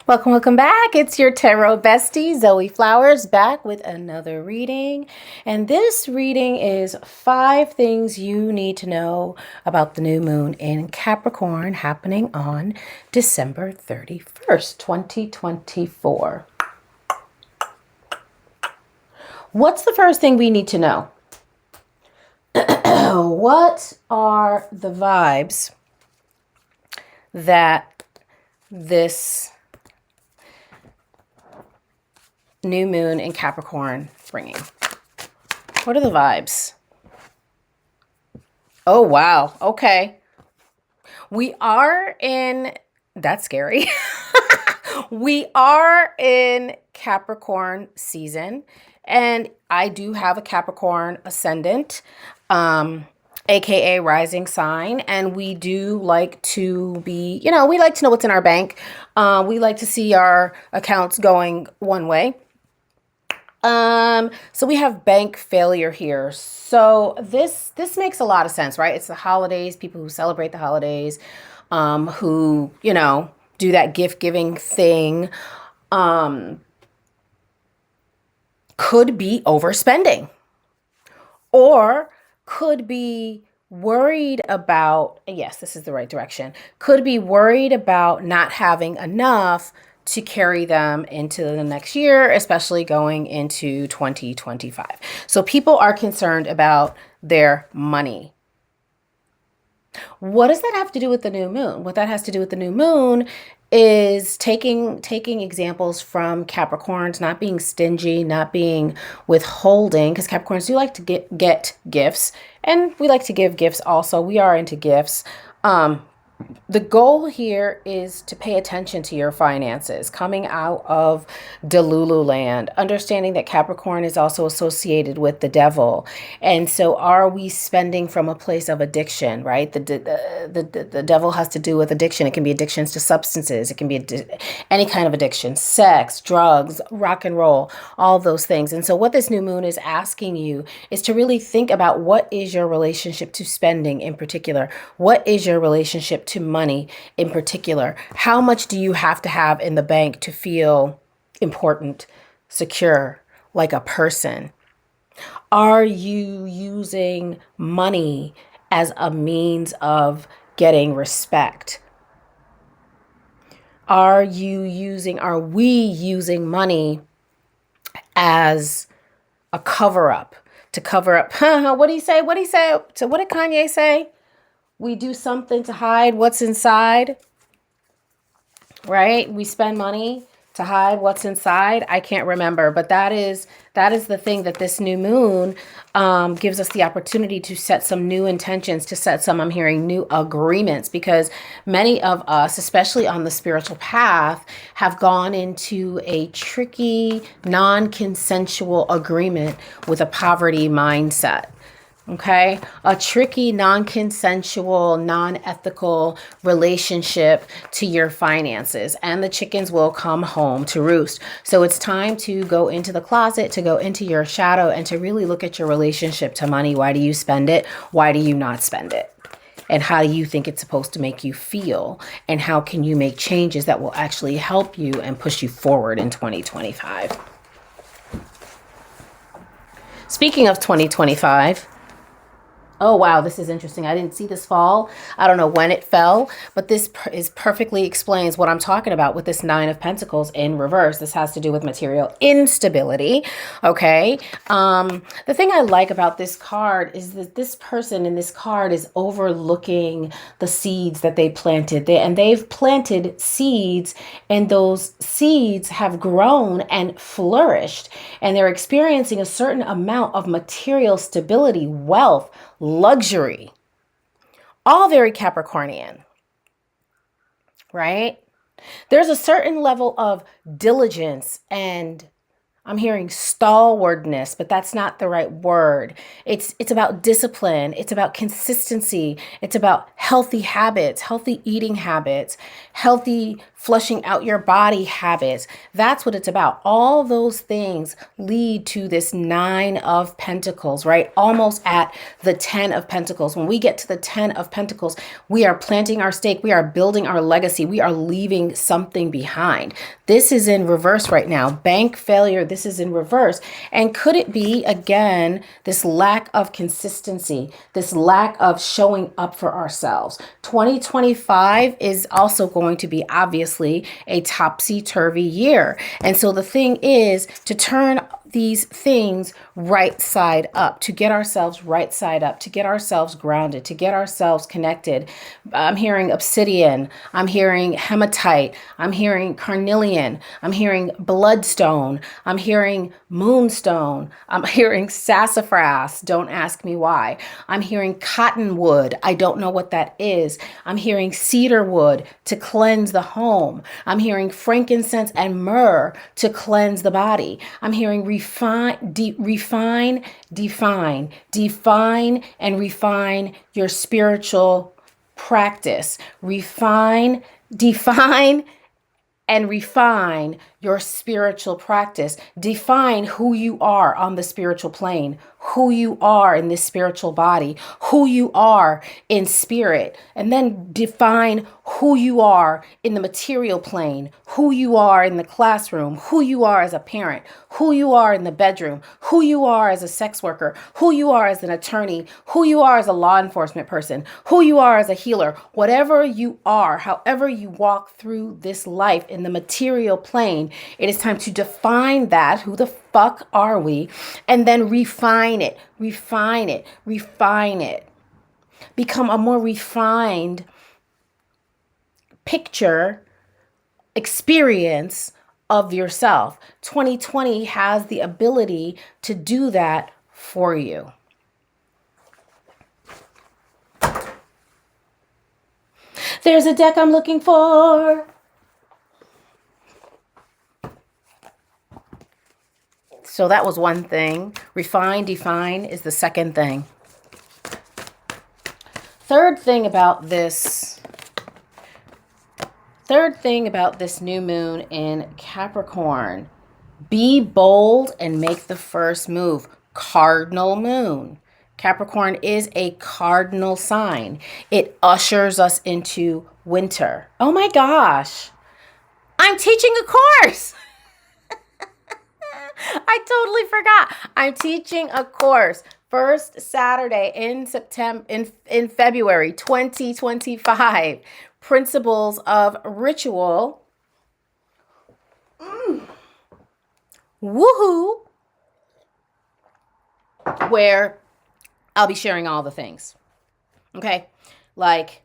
Welcome back. It's your tarot bestie, Zoe Flowers, back with another reading. And this reading is 5 things you need to know about the new moon in Capricorn happening on December 31st, 2024. What's the first thing we need to know? What are the vibes that this new moon in Capricorn bringing? What are the vibes? Oh, wow. Okay. We are in, that's scary. We are in Capricorn season, and I do have a Capricorn ascendant, AKA rising sign. And we do like to be, we like to know what's in our bank. We like to see our accounts going one way. So we have bank failure here. So this makes a lot of sense, right? It's the holidays, people who celebrate the holidays, who, do that gift giving thing, could be overspending or could be worried about, yes, this is the right direction, could be worried about not having enough to carry them into the next year, especially going into 2025. So people are concerned about their money. What does that have to do with the new moon? What that has to do with the new moon is taking examples from Capricorns, not being stingy, not being withholding, because Capricorns do like to get gifts, and we like to give gifts also. We are into gifts. The goal here is to pay attention to your finances coming out of Delulu land, understanding that Capricorn is also associated with the devil. And so are we spending from a place of addiction, right? The devil has to do with addiction. It can be addictions to substances. It can be any kind of addiction, sex, drugs, rock and roll, all those things. And so what this new moon is asking you is to really think about, what is your relationship to spending in particular? What is your relationship to money in particular? How much do you have to have in the bank to feel important, secure, like a person? Are you using money as a means of getting respect? Are we using money as a cover up, to cover up? What do you say? So what did Kanye say? We do something to hide what's inside, right? We spend money to hide what's inside. I can't remember, but that is the thing that this new moon gives us the opportunity to set some new intentions, to set some, I'm hearing, new agreements, because many of us, especially on the spiritual path, have gone into a tricky, non-consensual agreement with a poverty mindset. Okay, a tricky, non-consensual, non-ethical relationship to your finances, and the chickens will come home to roost. So it's time to go into the closet, to go into your shadow, and to really look at your relationship to money. Why do you spend it? Why do you not spend it? And how do you think it's supposed to make you feel? And how can you make changes that will actually help you and push you forward in 2025? Speaking of 2025, oh, wow, this is interesting. I didn't see this fall. I don't know when it fell, but this is perfectly explains what I'm talking about with this 9 of Pentacles in reverse. This has to do with material instability, okay? The thing I like about this card is that this person in this card is overlooking the seeds that they planted. They've planted seeds, and those seeds have grown and flourished, and they're experiencing a certain amount of material stability, wealth, luxury, all very Capricornian, right? There's a certain level of diligence, and I'm hearing stalwartness, but that's not the right word. It's about discipline. It's about consistency. It's about healthy habits, healthy eating habits, healthy flushing out your body habits. That's what it's about. All those things lead to this 9 of Pentacles, right? Almost at the 10 of Pentacles. When we get to the 10 of Pentacles, we are planting our stake. We are building our legacy. We are leaving something behind. This is in reverse right now. Bank failure, this is in reverse. And could it be, again, this lack of consistency, this lack of showing up for ourselves? 2025 is also going to be obviously a topsy-turvy year. And so the thing is to turn these things right side up, to get ourselves right side up, to get ourselves grounded, to get ourselves connected. I'm hearing obsidian. I'm hearing hematite. I'm hearing carnelian. I'm hearing bloodstone. I'm hearing moonstone. I'm hearing sassafras. Don't ask me why. I'm hearing cottonwood. I don't know what that is. I'm hearing cedar wood to cleanse the home. I'm hearing frankincense and myrrh to cleanse the body. I'm hearing define and refine your spiritual practice. Define and refine your spiritual practice. Define who you are on the spiritual plane, who you are in this spiritual body, who you are in spirit, and then define who you are in the material plane, who you are in the classroom, who you are as a parent, who you are in the bedroom, who you are as a sex worker, who you are as an attorney, who you are as a law enforcement person, who you are as a healer. Whatever you are, however you walk through this life in the material plane, it is time to define that. Who the fuck are we? And then refine it. Become a more refined picture, experience of yourself. 2020 has the ability to do that for you. There's a deck I'm looking for. So that was one thing. Refine, define is the second thing. Third thing about this new moon in Capricorn, be bold and make the first move. Cardinal moon. Capricorn is a cardinal sign. It ushers us into winter. Oh my gosh. I'm teaching a course. I totally forgot. I'm teaching a course. First Saturday in February 2025. Principles of Ritual. Woohoo! Where I'll be sharing all the things. Okay? Like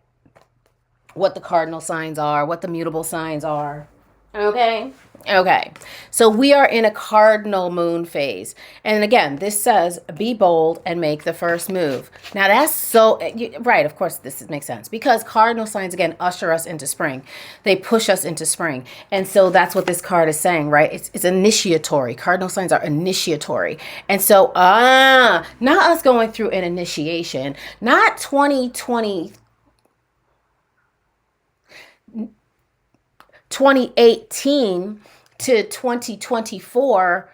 what the cardinal signs are, what the mutable signs are. Okay? Okay. So we are in a cardinal moon phase. And again, this says be bold and make the first move. Now that's so, right, of course this makes sense. Because cardinal signs, again, usher us into spring. They push us into spring. And so that's what this card is saying, right? It's initiatory. Cardinal signs are initiatory. And so, not us going through an initiation. Not 2018 to 2024,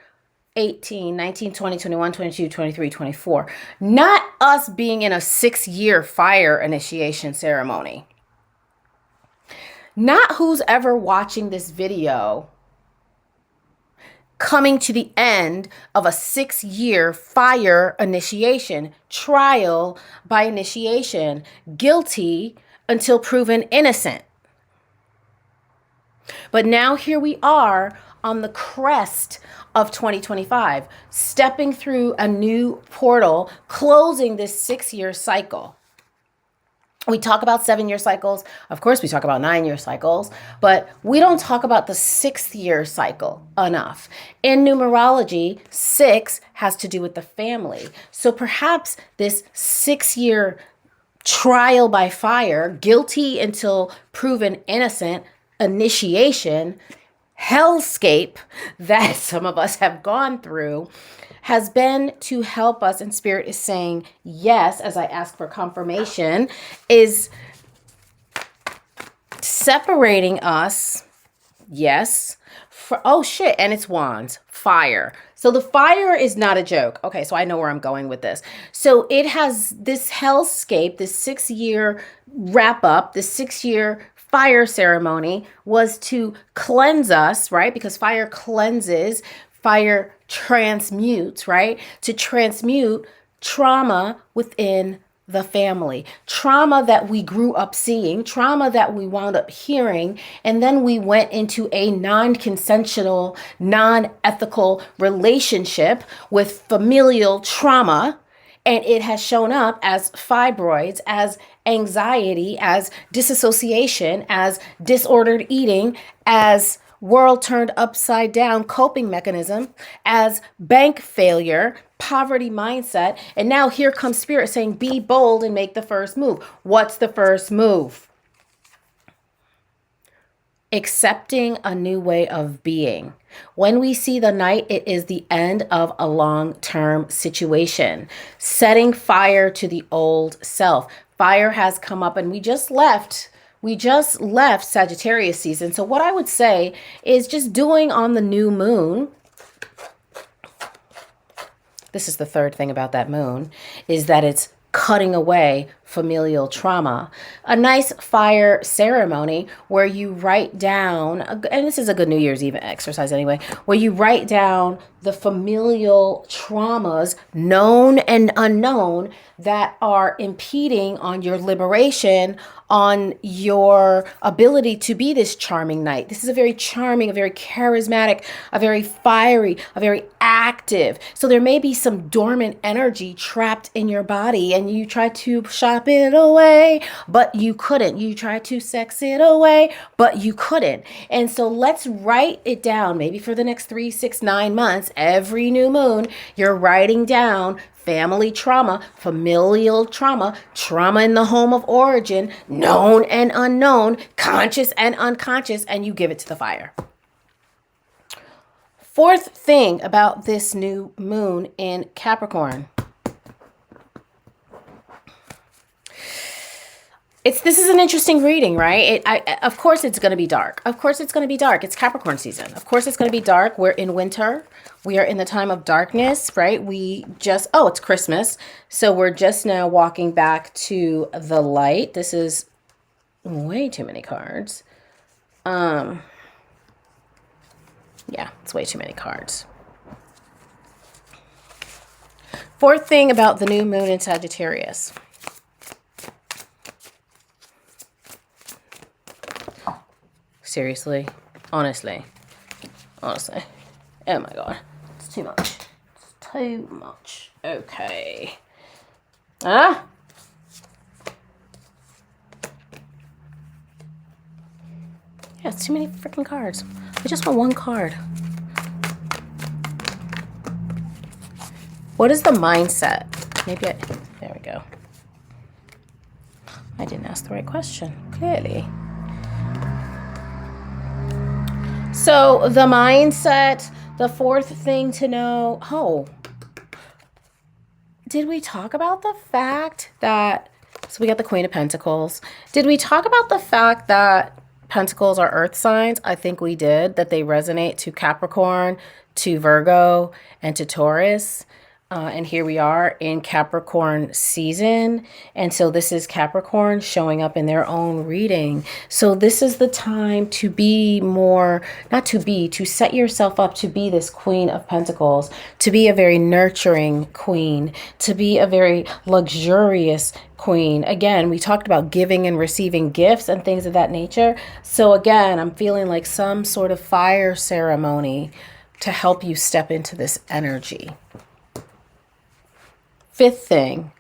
18, 19, 20, 21, 22, 23, 24. Not us being in a 6-year fire initiation ceremony. Not who's ever watching this video coming to the end of a 6-year fire initiation, trial by initiation, guilty until proven innocent. But now here we are on the crest of 2025, stepping through a new portal, closing this 6-year cycle. We talk about 7-year cycles. Of course, we talk about 9-year cycles, but we don't talk about the 6th-year cycle enough. In numerology, 6 has to do with the family. So perhaps this 6-year trial by fire, guilty until proven innocent, initiation, hellscape that some of us have gone through has been to help us, and Spirit is saying yes as I ask for confirmation, is separating us Yes. Oh shit, and it's wands. Fire. So the fire is not a joke. Okay, so I know where I'm going with this. So it has this hellscape, this 6 year wrap up, this 6 year fire ceremony was to cleanse us, right? Because fire cleanses, fire transmutes, right? To transmute trauma within the family, trauma that we grew up seeing, trauma that we wound up hearing, and then we went into a non-consensual, non-ethical relationship with familial trauma, and it has shown up as fibroids, as anxiety, as disassociation, as disordered eating, as world turned upside down coping mechanism, as bank failure, poverty mindset. And now here comes spirit saying, be bold and make the first move. What's the first move? Accepting a new way of being. When we see the knight, it is the end of a long-term situation. Setting fire to the old self. Fire has come up, and we just left Sagittarius season. So what I would say is just doing on the new moon. This is the third thing about that moon, is that it's cutting away familial trauma. A nice fire ceremony where you write down, and this is a good New Year's Eve exercise anyway, where you write down the familial traumas, known and unknown, that are impeding on your liberation, on your ability to be this charming knight. This is a very charming, a very charismatic, a very fiery, a very active. So there may be some dormant energy trapped in your body, and you try to shop it away, but you couldn't. You tried to sex it away, but you couldn't. And so let's write it down, maybe for the next 3, 6, 9 months. Every new moon, you're writing down family trauma, familial trauma, trauma in the home of origin, known and unknown, conscious and unconscious, and you give it to the fire. Fourth thing about this new moon in Capricorn. This is an interesting reading, right? Of course it's going to be dark. Of course it's going to be dark. It's Capricorn season. Of course it's going to be dark. We're in winter. We are in the time of darkness, right? It's Christmas. So we're just now walking back to the light. This is way too many cards. Yeah, it's way too many cards. Fourth thing about the new moon in Sagittarius. Seriously, honestly, oh my God, it's too much, okay, yeah, it's too many freaking cards. I just want one card. What is the mindset? There we go. I didn't ask the right question, clearly. So the mindset, the fourth thing to know. Oh, did we talk about the fact that, so we got the Queen of Pentacles. Did we talk about the fact that Pentacles are earth signs? I think we did, that they resonate to Capricorn, to Virgo, and to Taurus. And here we are in Capricorn season. And so this is Capricorn showing up in their own reading. So this is the time to be more, to set yourself up to be this Queen of Pentacles, to be a very nurturing queen, to be a very luxurious queen. Again, we talked about giving and receiving gifts and things of that nature. So again, I'm feeling like some sort of fire ceremony to help you step into this energy. Fifth thing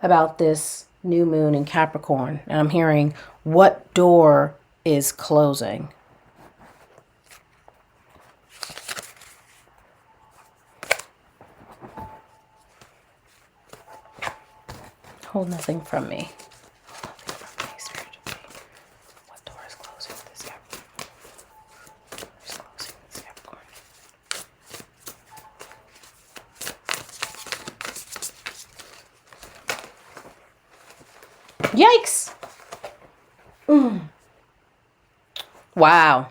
about this new moon in Capricorn, and I'm hearing, what door is closing? Hold nothing from me. What door is closing with this Capricorn? What door is closing with this Capricorn? Yikes. Wow.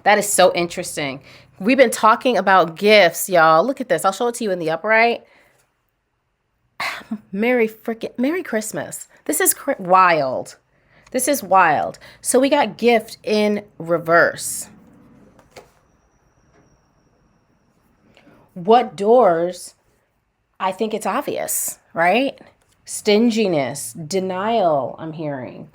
That is so interesting. We've been talking about gifts, y'all. Look at this. I'll show it to you in the upright. Merry Christmas. This is wild. This is wild. So we got gift in reverse. What doors? I think it's obvious, right? Stinginess, denial, I'm hearing.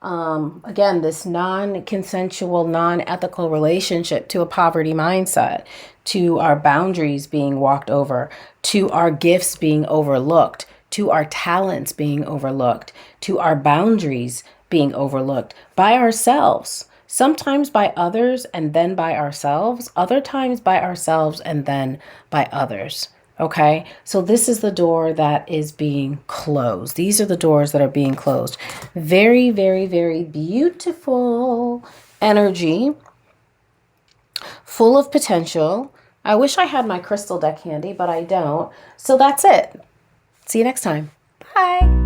Again, this non-consensual, non-ethical relationship to a poverty mindset, to our boundaries being walked over, to our gifts being overlooked, to our talents being overlooked, to our boundaries being overlooked by ourselves. Sometimes by others and then by ourselves, other times by ourselves and then by others. Okay, so this is the door that is being closed. These are the doors that are being closed. Very, very, very beautiful energy, full of potential. I wish I had my crystal deck handy, but I don't. So that's it. See you next time. Bye.